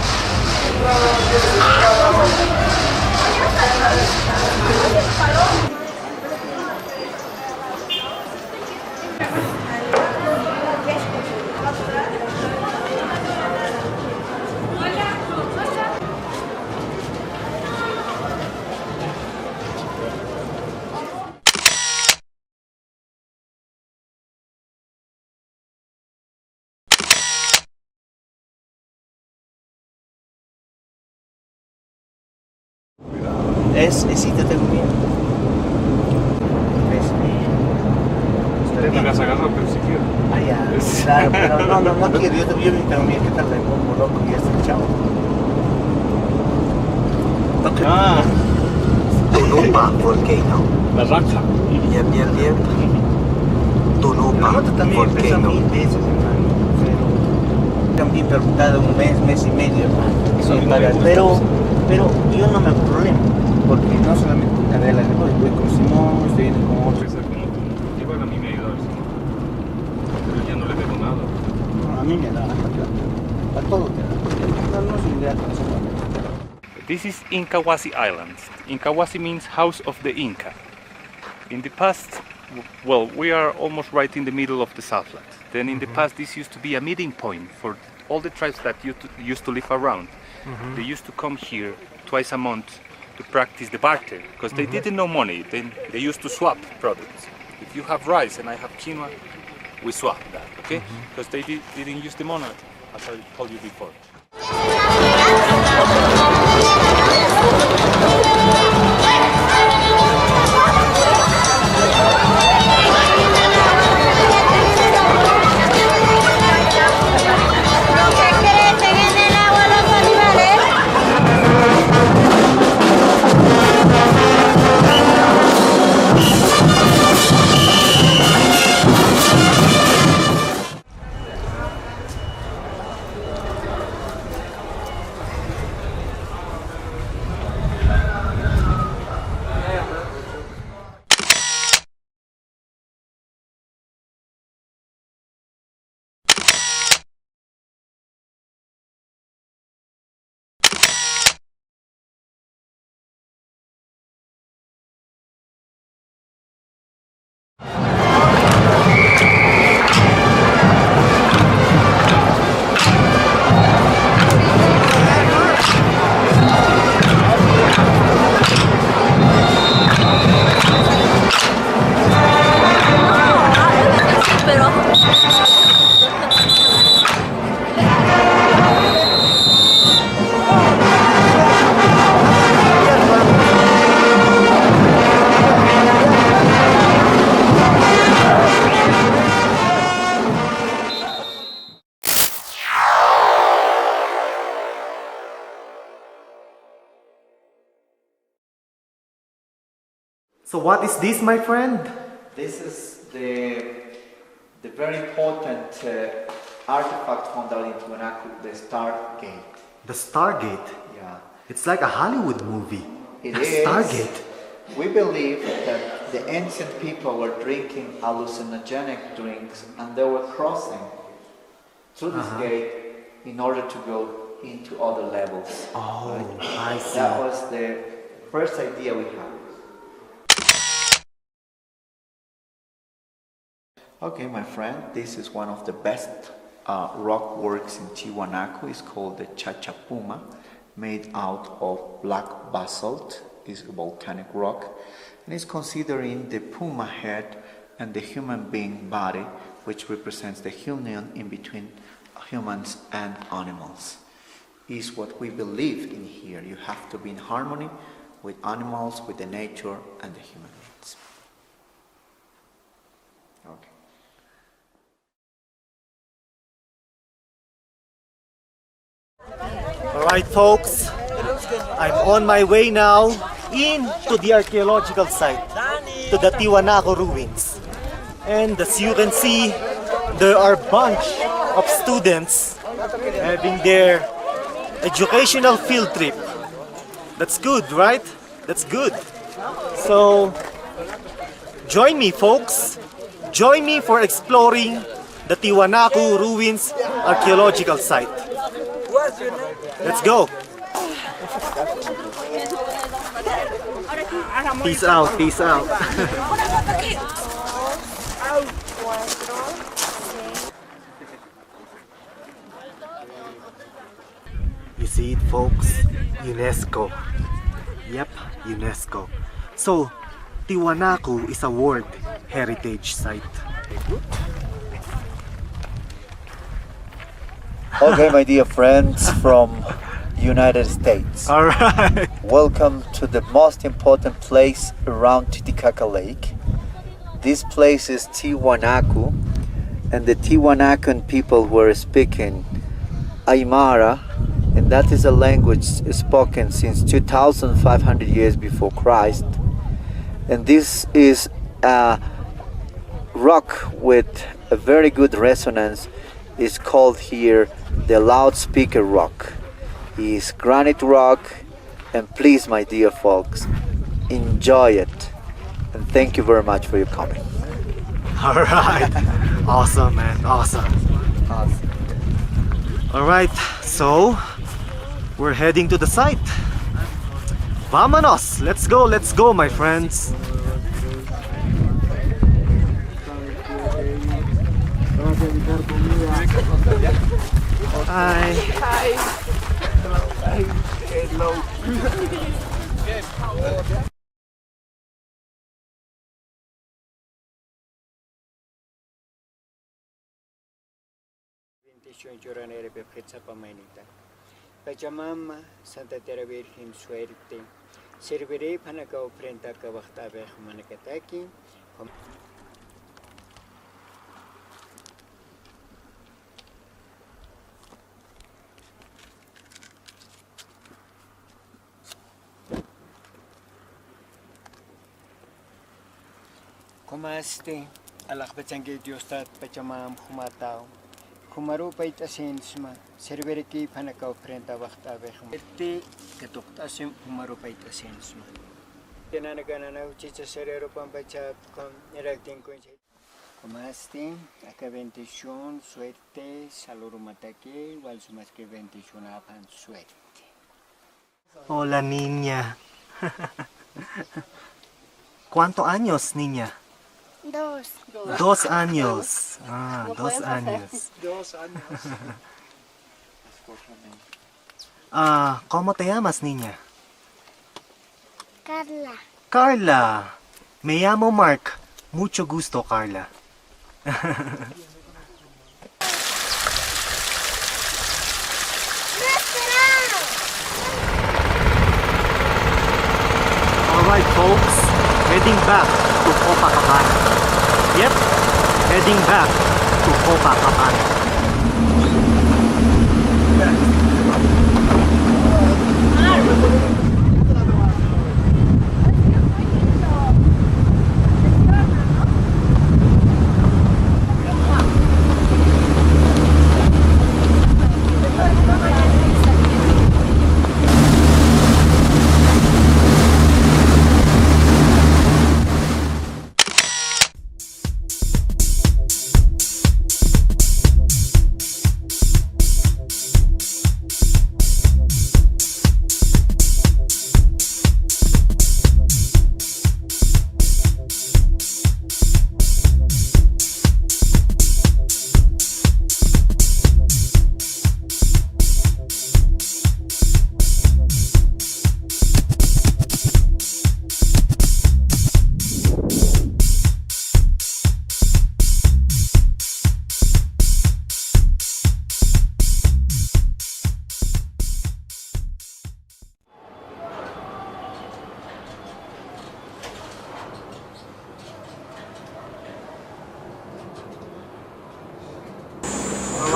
Sí, te tengo miedo. Estaré en la casa agarrado, pero si quiero. Ah, ya. Claro, pero no quiero. Yo tengo miedo que tal de como loco y este chavo. Ah, Tunupa, volcano. La raja. Bien. Tunupa, Nosotros también empezamos 1000 veces, hermano. Pero también preguntado un mes y medio, hermano. Eso mismo Para- me gusta. pero yo no me hago problema, porque no solamente con Canela, voy con Simón, estoy yendo con otros. Igual a mí me ayuda, pero ya no le debo nada. A mí me da a todo te da. No soy ideal con eso. This is Incahuasi Island. Incahuasi means house of the Inca. In the past, well, we are almost right in the middle of the Southland. Then in the past, this used to be a meeting point for all the tribes that used to live around. They used to come here twice a month to practice the barter because they didn't know money. Then they used to swap products. If you have rice and I have quinoa, we swap that, okay? Because they didn't use the money, as I told you before. So what is this, my friend? This is the very important artifact found out in Tiahuanaco, the Stargate. The Stargate. Yeah. It's like a Hollywood movie. It A is. Stargate. We believe that the ancient people were drinking hallucinogenic drinks and they were crossing through this gate in order to go into other levels. Oh, right? I see. That was the first idea we had. Okay, my friend, this is one of the best rock works in Tiahuanaco. It's called the Chachapuma, made out of black basalt. It's a volcanic rock, and it's considering the puma head and the human being body, which represents the union in between humans and animals. Is what we believe in here. You have to be in harmony with animals, with the nature, and the human beings. Okay. Alright folks, I'm on my way now into the archaeological site, to the Tiahuanaco ruins. And as you can see, there are a bunch of students having their educational field trip. That's good, right? That's good. So, join me folks. Join me for exploring the Tiahuanaco ruins archaeological site. Let's go. Peace out, peace out. You see it, folks? UNESCO. Yep, UNESCO. So, Tiahuanaco is a World Heritage Site. Okay, my dear friends from United States. All right. Welcome to the most important place around Titicaca Lake. This place is Tiahuanaco, and the Tiahuanacan people were speaking Aymara, and that is a language spoken since 2,500 years before Christ. And this is a rock with a very good resonance. It's called here the loudspeaker rock. It's granite rock, and please, my dear folks, enjoy it. And thank you very much for your coming. All right. Awesome, man. Awesome. All right. So, we're heading to the site. Vámonos. Let's go, my friends. Hi. Hello. Pachamama, Santa Terra Virgen Suerte, serviré para que ofrenda que basta ver manacataki. Kumaste, alak bacangge Diostat Pachamam Humatao. Kumaru paita sensma, serviré ki para que ofrenda basta ver. Este que toctasim kumaru paita sensma. Tenana ganana uchicha serero pampacha con erecting coincide. Kumaste, acá bendición, suerte, salud matake, igual su más que bendición apan suerte. Hola, niña. ¿Cuántos años, niña? 2 años. Ah, 2 años. 2 años. Ah, ¿cómo te llamas, niña? Carla. Carla. Me llamo Mark. Mucho gusto, Carla. Alright, folks. Heading back to Copacabana. Yep, heading back to Copacabana.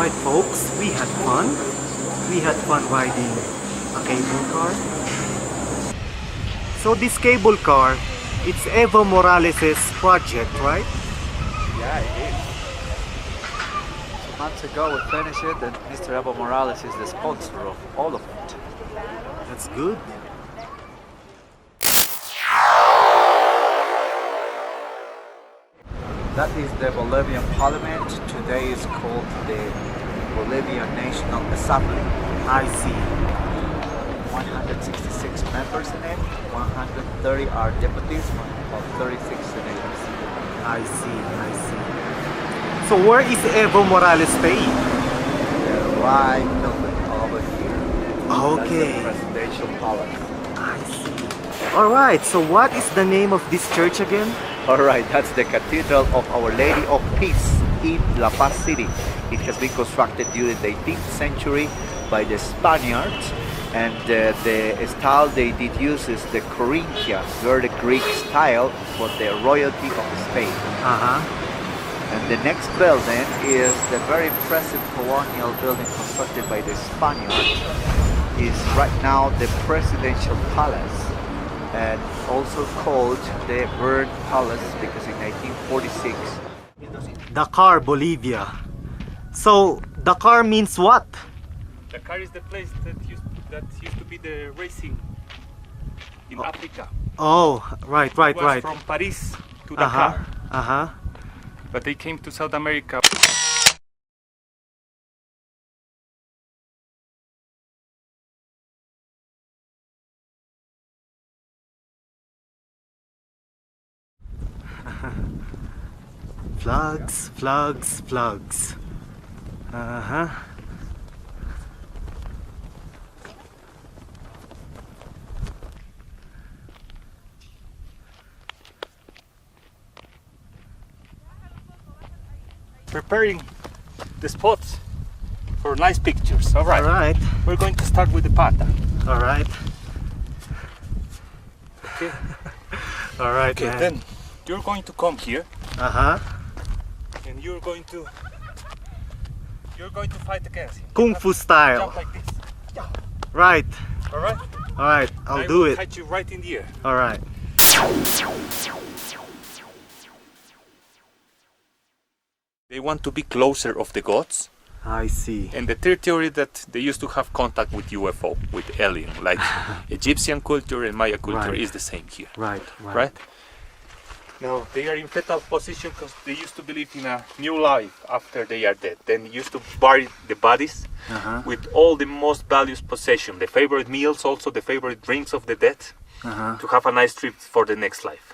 Alright folks, we had fun. We had fun riding a cable car. So this cable car, it's Evo Morales' project, right? Yeah, it is. 2 months ago we finished it, and Mr. Evo Morales is the sponsor of all of it. That's good. That is the Bolivian Parliament. Today is called the Bolivian National Assembly. I see. 166 members in it, 130 are deputies, about 36 senators. I see, I see. So where is Evo Morales staying? Right over here. Okay. That's the presidential palace. I see. Alright, so what is the name of this church again? Alright, that's the Cathedral of Our Lady of Peace in La Paz City. It has been constructed during the 18th century by the Spaniards, and the style they did use is the Corinthian, very Greek style for the royalty of Spain. And the next building is the very impressive colonial building constructed by the Spaniards. Is right now the Presidential Palace, and also called the Bird Palace because in 1946 Dakar, Bolivia. So Dakar means what? Dakar is the place that used to be the racing in Africa. Oh, right. It was from Paris to Dakar. Uh-huh. But they came to South America. Flags, flags, flags. Uh-huh. Preparing the spots for nice pictures. All right. All right. We're going to start with the pata. All right. Okay. All right. Okay. Man. Then you're going to come here. Uh-huh. And you're going to fight against him. Kung Fu style. Jump like this. Yeah. Right. All right. All right. I'll do it. Catch you right in the air. All right. They want to be closer of the gods. I see. And the third theory that they used to have contact with UFO, with alien, like Egyptian culture and Maya culture is the same here. Right? Now they are in fetal position because they used to believe in a new life after they are dead. Then they used to bury the bodies with all the most valued possession, the favorite meals, also the favorite drinks of the dead, to have a nice trip for the next life.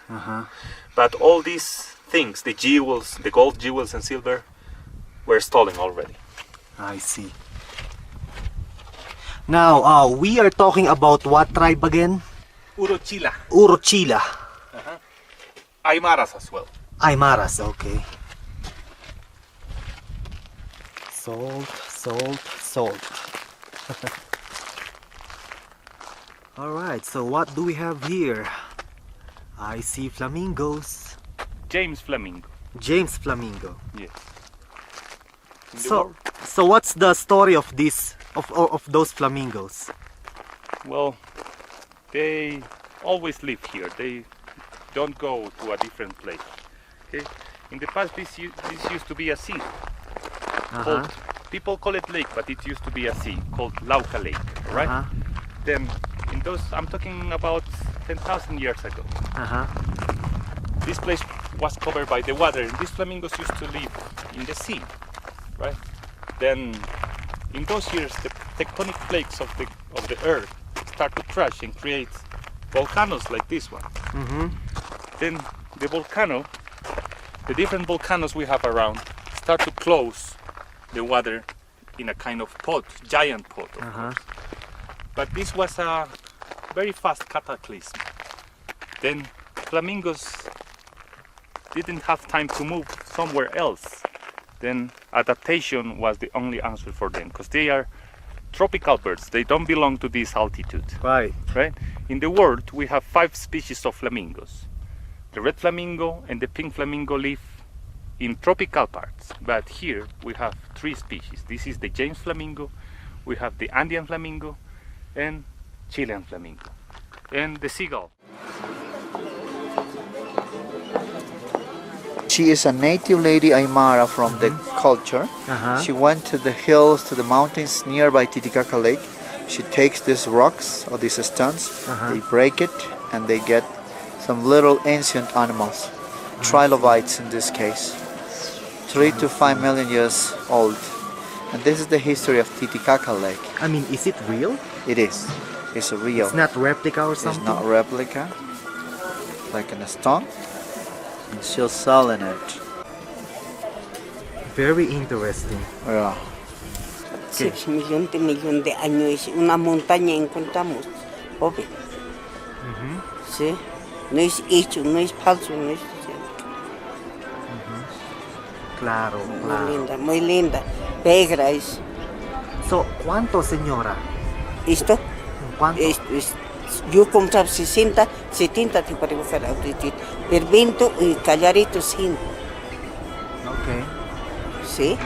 But all these things, the jewels, the gold jewels and silver, were stolen already. I see. Now, we are talking about what tribe again? Urochila. Urochila. Aymaras as well. Aymaras, okay. Salt, salt, salt. Alright, so what do we have here? I see flamingos. James Flamingo. James Flamingo. Yes. So what's the story of this of those flamingos? Well, they always live here. They don't go to a different place. Okay. In the past, this used to be a sea. People call it lake, but it used to be a sea called Lauca Lake. Right. Then, in those, I'm talking about 10,000 years ago. This place was covered by the water, and these flamingos used to live in the sea, right? Then, in those years, the tectonic plates of the earth start to crash and create volcanoes like this one. Then the different volcanoes we have around, start to close the water in a kind of pot, giant pot, of course. But this was a very fast cataclysm. Then flamingos didn't have time to move somewhere else. Then adaptation was the only answer for them, because they are tropical birds. They don't belong to this altitude. Right. In the world, we have 5 species of flamingos. The red flamingo and the pink flamingo live in tropical parts. But here we have 3 species. This is the James flamingo, we have the Andean flamingo, and Chilean flamingo, and the seagull. She is a native lady Aymara from the culture. She went to the hills, to the mountains nearby Titicaca Lake. She takes these rocks or these stones, they break it, and they get some little ancient animals, trilobites in this case, 3 to 5 million years old. And this is the history of Titicaca Lake. I mean, is it real? It is. It's real. It's not replica or something? It's not replica, like in a stone. And she's selling it. Very interesting. Yeah. 6 millones de años, una montaña encontramos, obvio. Sí, no es hecho, no es falso, no es Claro, claro. muy linda, pegra es. So, ¿cuánto, señora? ¿Esto? ¿Cuánto? Yo compraba 60, 70 te puedo hacer ahorita. El 20 y callarito 100. Okay. ¿Sí?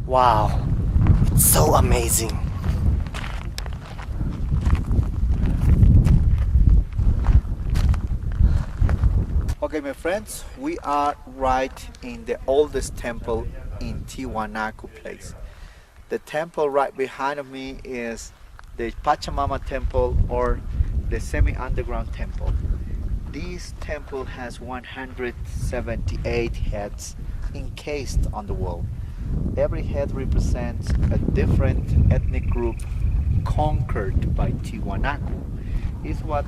Wow, it's so amazing. Okay, my friends, we are right in the oldest temple in Tiahuanaco place. The temple right behind of me is the Pachamama temple or the semi-underground temple. This temple has 178 heads encased on the wall. Every head represents a different ethnic group conquered by Tiahuanaco. Is what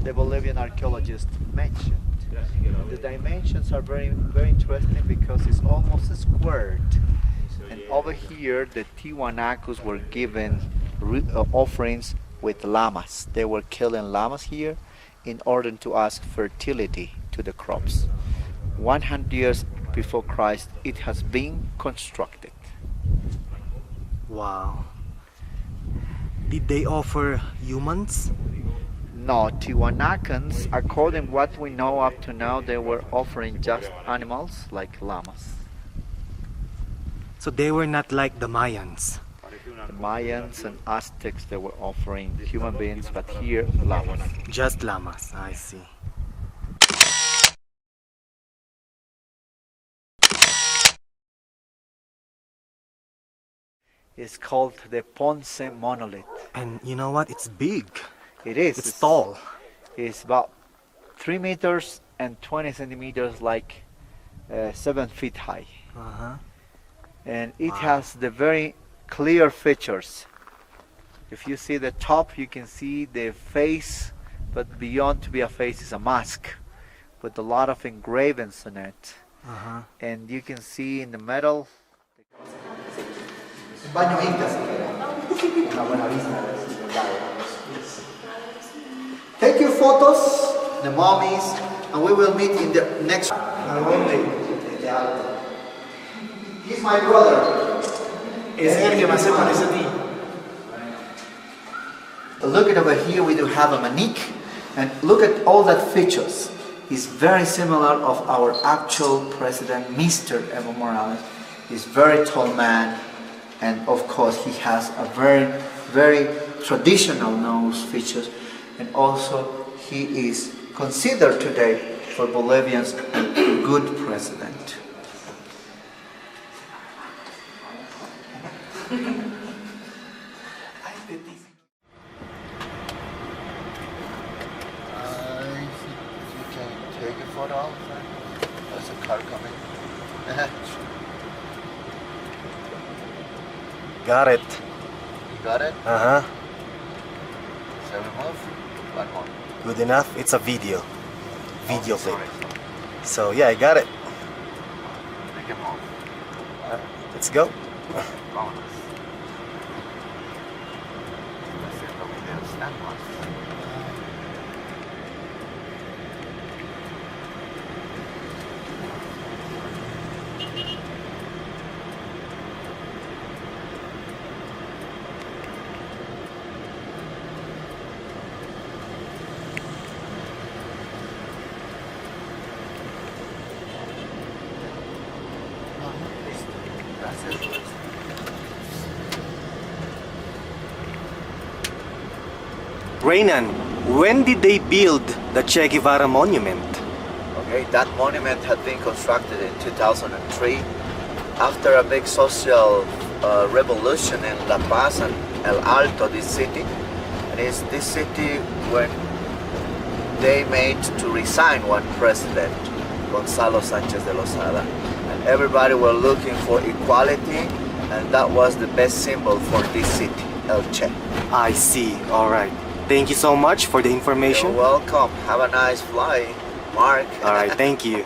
the Bolivian archaeologists mentioned. The dimensions are very interesting because it's almost squared. And over here, the Tiahuanacos were given offerings with llamas. They were killing llamas here in order to ask fertility to the crops. 100 years before Christ, it has been constructed. Wow. Did they offer humans? No, Tiahuanacans, according to what we know up to now, they were offering just animals like llamas. So they were not like the Mayans. The Mayans and Aztecs, they were offering human beings, but here, llamas. Just llamas, I see. It's called the Ponce monolith. And you know what? It's big. It is. It's tall. It's about 3 meters and 20 centimeters, like 7 feet high. And it has the very clear features. If you see the top, you can see the face, but beyond to be a face is a mask with a lot of engravings on it. And you can see in the middle. Baño Inca, una buena vista. Take your photos, the mummies, and we will meet in the next. He's my brother. Look at over here, we do have a manique, and look at all that features. He's very similar of our actual president, Mr. Evo Morales. He's very tall man, and of course he has a very traditional nose features, and also he is considered today for Bolivians a good president. You can take a photo. There's a car coming. Got it. You got it? So we move. One more. Good enough. It's a video. Video clip. So yeah, I got it. Make it move. Let's go. Vámonos. Haciendo videos tan más. Gracias. Reynan, when did they build the Che Guevara monument? Okay, that monument had been constructed in 2003 after a big social revolution in La Paz and El Alto, this city. And it's this city when they made to resign one president, Gonzalo Sanchez de Lozada. And everybody were looking for equality, and that was the best symbol for this city, El Che. I see, alright. Thank you so much for the information. You're welcome. Have a nice flight, Mark. Alright, thank you.